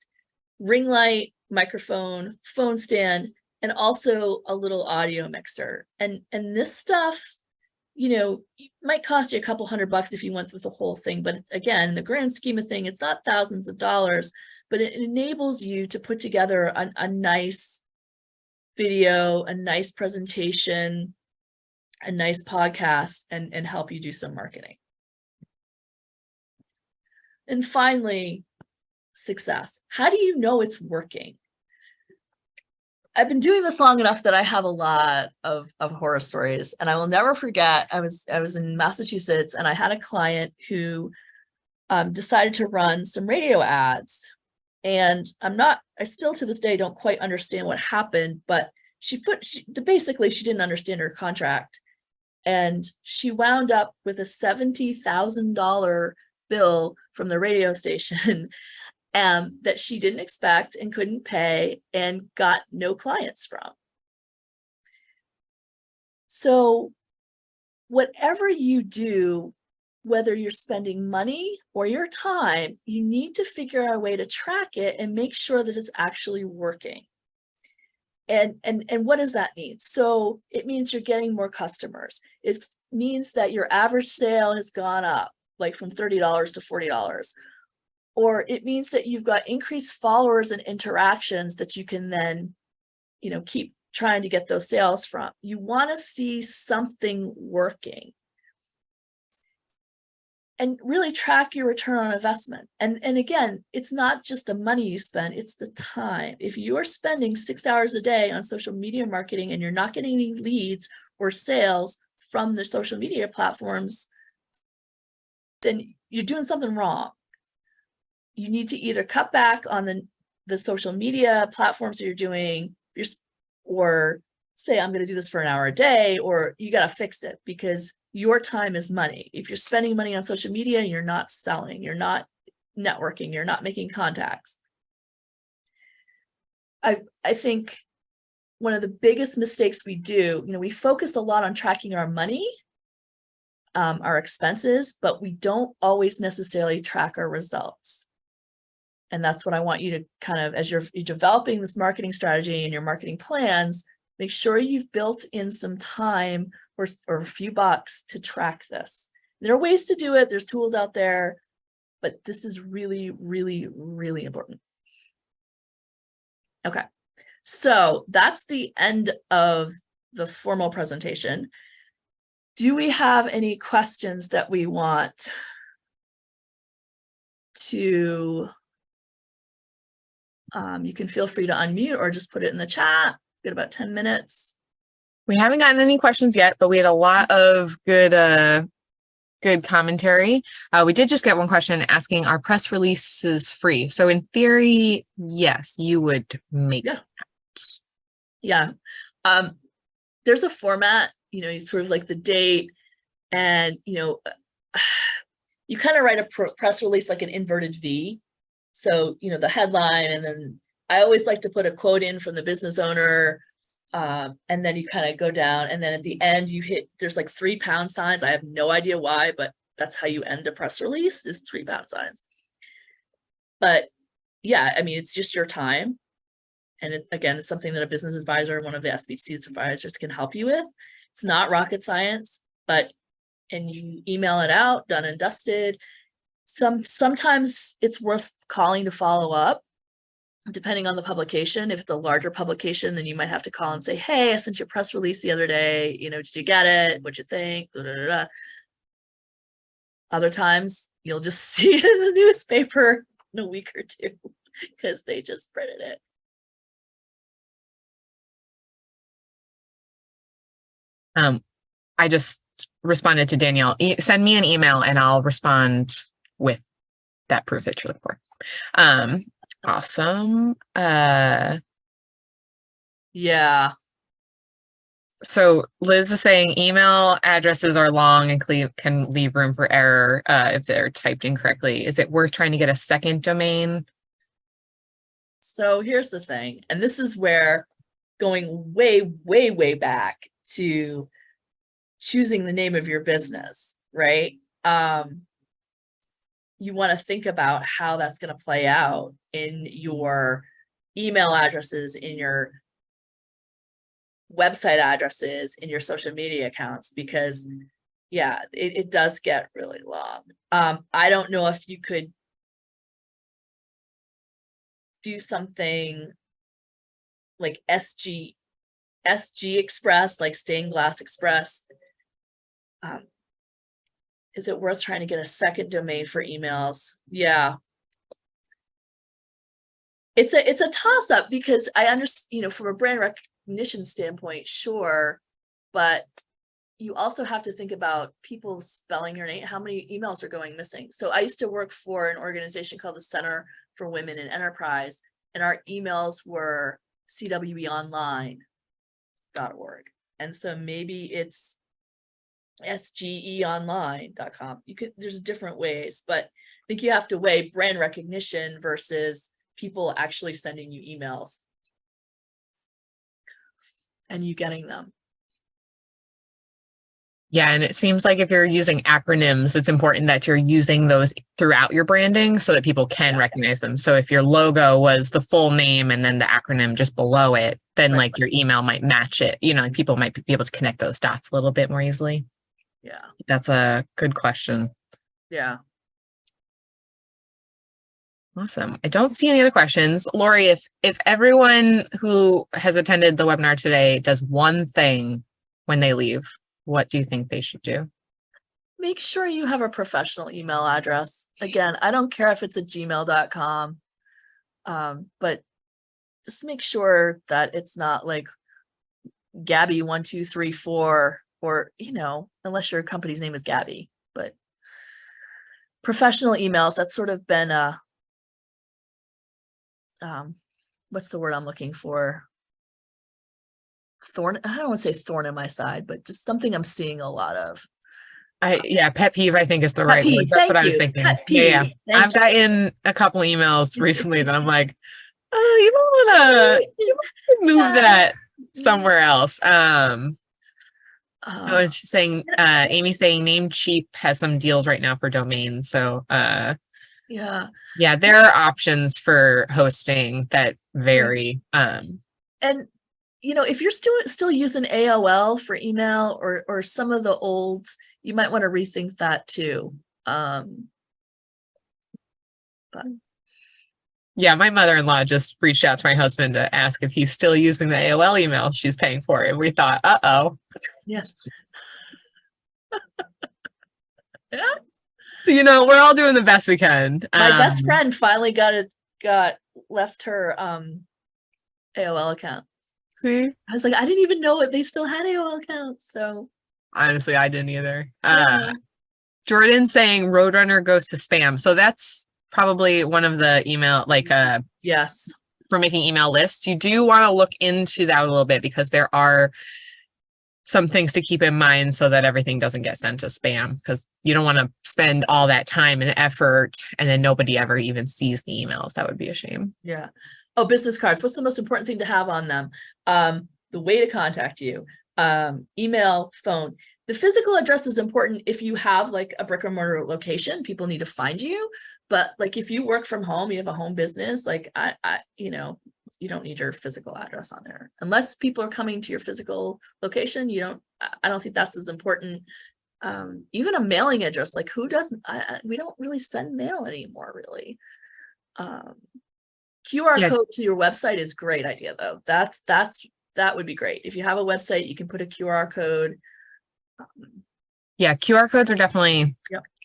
ring light, microphone, phone stand, and also a little audio mixer. And this stuff, might cost you a couple $100 if you went with the whole thing. But again, in the grand scheme of things, it's not thousands of dollars, but it enables you to put together a nice video, a nice presentation, a nice podcast, and help you do some marketing. And finally, success. How do you know it's working? I've been doing this long enough that I have a lot of horror stories, and I will never forget. I was in Massachusetts, and I had a client who decided to run some radio ads, and I still to this day don't quite understand what happened, but basically she didn't understand her contract, and she wound up with a $70,000 bill from the radio station that she didn't expect and couldn't pay and got no clients from. So whatever you do, whether you're spending money or your time, you need to figure out a way to track it and make sure that it's actually working. And what does that mean? So it means you're getting more customers. It means that your average sale has gone up, like from $30 to $40. Or it means that you've got increased followers and interactions that you can then, keep trying to get those sales from. You want to see something working. and really track your return on investment. And again, it's not just the money you spend, it's the time. If you are spending 6 hours a day on social media marketing and you're not getting any leads or sales from the social media platforms, then you're doing something wrong. You need to either cut back on the social media platforms that you're doing, or say, I'm going to do this for an hour a day, or you got to fix it, because your time is money. If you're spending money on social media and you're not selling, you're not networking, you're not making contacts. I think one of the biggest mistakes we do, we focus a lot on tracking our money, our expenses, but we don't always necessarily track our results. And that's what I want you to kind of, as you're developing this marketing strategy and your marketing plans, make sure you've built in some time or a few bucks to track this. There are ways to do it. There's tools out there, but this is really, really, really important. Okay, so that's the end of the formal presentation. Do we have any questions that we want to, you can feel free to unmute or just put it in the chat. We've got about 10 minutes. We haven't gotten any questions yet, but we had a lot of good commentary. We did just get one question asking, are press releases free? So in theory, yes, you would make it. Yeah. There's a format, it's sort of like the date, and, you kind of write a press release like an inverted V. So, the headline, and then I always like to put a quote in from the business owner, and then you kind of go down, and then at the end there's like 3 pound signs. I have no idea why, but that's how you end a press release, is 3 pound signs. But yeah, I mean, it's just your time. And again, it's something that a business advisor, one of the SBDC's advisors, can help you with. It's not rocket science, and you email it out, done and dusted. Sometimes it's worth calling to follow up, depending on the publication. If it's a larger publication, then you might have to call and say, hey, I sent you a press release the other day. Did you get it? What'd you think? Blah, blah, blah, blah. Other times you'll just see it in the newspaper in a week or two because they just printed it. I just responded to Danielle. Send me an email and I'll respond with that proof that you're looking for. Awesome. Yeah. So Liz is saying email addresses are long and can leave room for error if they're typed incorrectly. Is it worth trying to get a second domain? So here's the thing, and this is where going way, way, way back to choosing the name of your business, right? You want to think about how that's going to play out in your email addresses, in your website addresses, in your social media accounts, because yeah, it does get really long. I don't know if you could do something like SG Express, like Stained Glass Express. Is it worth trying to get a second domain for emails? Yeah. It's a toss-up, because I understand, from a brand recognition standpoint, sure, but you also have to think about people spelling your name. How many emails are going missing? So I used to work for an organization called the Center for Women in Enterprise, and our emails were cweonline.org. And so maybe it's sgeonline.com. There's different ways, but I think you have to weigh brand recognition versus people actually sending you emails and you getting them. Yeah, and it seems like if you're using acronyms, it's important that you're using those throughout your branding so that people can recognize them. So if your logo was the full name and then the acronym just below it, then like your email might match it. People might be able to connect those dots a little bit more easily. Yeah. That's a good question. Yeah. Awesome. I don't see any other questions. Lori, if everyone who has attended the webinar today does one thing when they leave, what do you think they should do? make sure you have a professional email address. Again, I don't care if it's a gmail.com, but just make sure that it's not like Gabby1234 or, unless your company's name is Gabby, but professional emails, that's sort of been a, what's the word I'm looking for? I don't want to say thorn in my side, but just something I'm seeing a lot of. Pet peeve, I think is the right word. That's what I was thinking. Yeah. I've gotten a couple emails recently that I'm like, oh, you want to move that somewhere else. I was saying, Amy saying Namecheap has some deals right now for domains. So, yeah, there are options for hosting that vary. And if you're still using AOL for email or some of the olds, you might want to rethink that too. But yeah, my mother-in-law just reached out to my husband to ask if he's still using the AOL email she's paying for, and we thought, uh-oh. Yes. Yeah. So, we're all doing the best we can. My best friend finally left her AOL account. See? I was like, I didn't even know they still had AOL accounts. So honestly, I didn't either. Jordan saying Roadrunner goes to spam. So that's probably one of the email, yes, for making email lists. You do want to look into that a little bit because there are some things to keep in mind so that everything doesn't get sent to spam, because you don't want to spend all that time and effort and then nobody ever even sees the emails. That would be a shame. Yeah. Oh, business cards. What's the most important thing to have on them? The way to contact you, email, phone. The physical address is important if you have like a brick and mortar location, people need to find you. But like if you work from home, you have a home business, like you don't need your physical address on there. Unless people are coming to your physical location, I don't think that's as important. Even a mailing address, like who doesn't, we don't really send mail anymore, really. QR code to your website is a great idea though. That would be great. If you have a website, you can put a QR code. Yeah, QR codes are definitely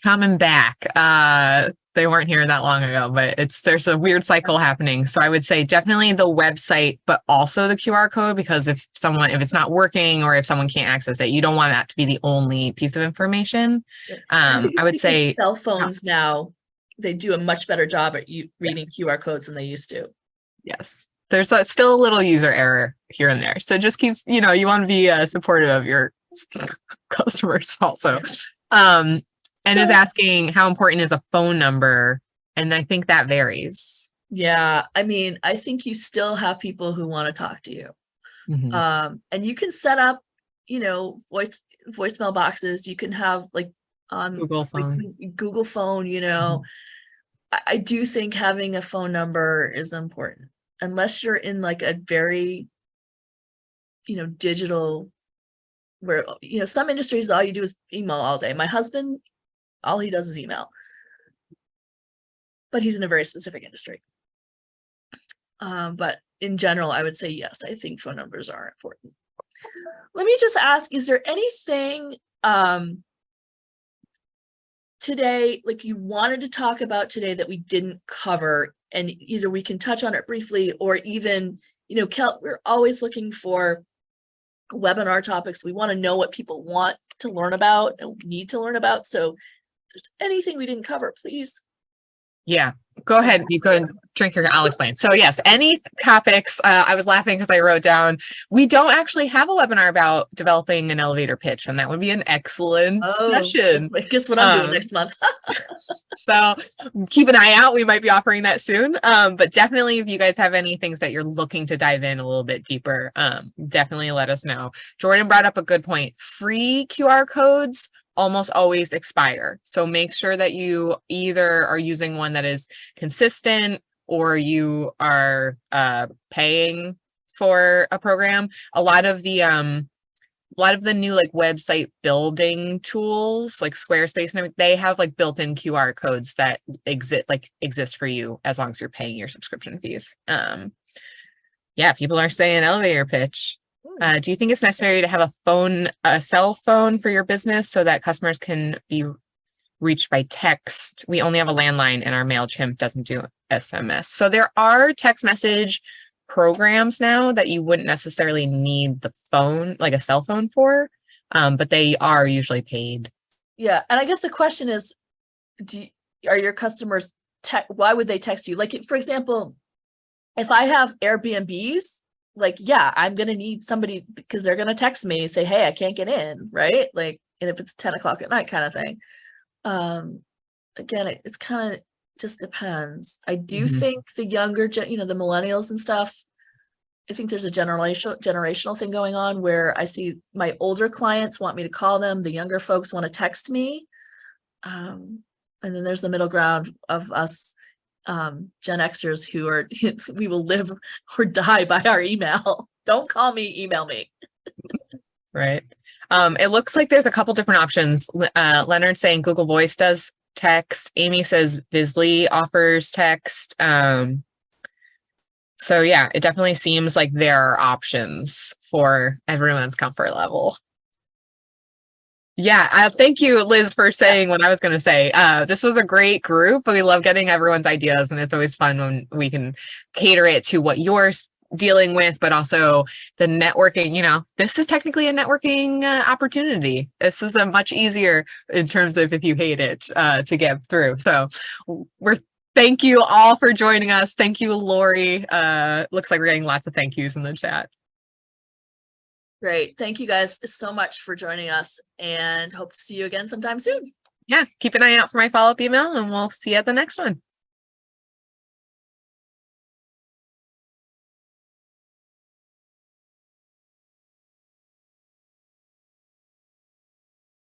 coming back. They weren't here that long ago, but there's a weird cycle happening. So I would say definitely the website, but also the QR code, because if it's not working or if someone can't access it, you don't want that to be the only piece of information. I would say cell phones now, they do a much better job at reading QR codes than they used to. Yes. There's still a little user error here and there. So just keep, you want to be supportive of your customers also. And is asking how important is a phone number? And I think that varies. Yeah. I mean, I think you still have people who want to talk to you. Mm-hmm. And you can set up, voicemail boxes. You can have like on Google phone, mm-hmm. I do think having a phone number is important, unless you're in like a very, digital, where, some industries, all you do is email all day. My husband, all he does is email, but he's in a very specific industry. But in general, I would say, yes, I think phone numbers are important. Let me just ask, is there anything today, like you wanted to talk about today that we didn't cover, and either we can touch on it briefly, or even, we're always looking for webinar topics. We want to know what people want to learn about and need to learn about. So if there's anything we didn't cover, please. Yeah, go ahead. You could drink your, I'll explain. So yes, any topics, I was laughing because I wrote down, we don't actually have a webinar about developing an elevator pitch, and that would be an excellent session. Guess what I'm doing next month. So keep an eye out. We might be offering that soon. But definitely if you guys have any things that you're looking to dive in a little bit deeper, definitely let us know. Jordan brought up a good point. Free QR codes almost always expire. So make sure that you either are using one that is consistent or you are paying for a program. A lot of the new like website building tools like Squarespace and everything, they have like built-in QR codes that exist for you as long as you're paying your subscription fees. Yeah, people are saying elevator pitch. Do you think it's necessary to have a cell phone for your business so that customers can be reached by text? We only have a landline and our MailChimp doesn't do SMS. So there are text message programs now that you wouldn't necessarily need the phone, like a cell phone for, but they are usually paid. Yeah. And I guess the question is, are your customers why would they text you? Like, for example, if I have Airbnbs, like, yeah, I'm going to need somebody because they're going to text me and say, hey, I can't get in. Right. Like, and if it's 10 o'clock at night kind of thing. Again, it's kind of just depends. I do think the younger, the millennials and stuff, I think there's a generational thing going on where I see my older clients want me to call them. The younger folks want to text me. And then there's the middle ground of us, Gen Xers who are, we will live or die by our email. Don't call me, email me. Right. It looks like there's a couple different options. Leonard saying Google Voice does text. Amy says Visly offers text. So yeah, it definitely seems like there are options for everyone's comfort level. Yeah, thank you, Liz, for saying what I was going to say. This was a great group. We love getting everyone's ideas, and it's always fun when we can cater it to what you're dealing with, but also the networking. This is technically a networking opportunity. This is a much easier in terms of if you hate it to get through. So thank you all for joining us. Thank you, Lori. Looks like we're getting lots of thank yous in the chat. Great. Thank you guys so much for joining us and hope to see you again sometime soon. Yeah, keep an eye out for my follow-up email and we'll see you at the next one.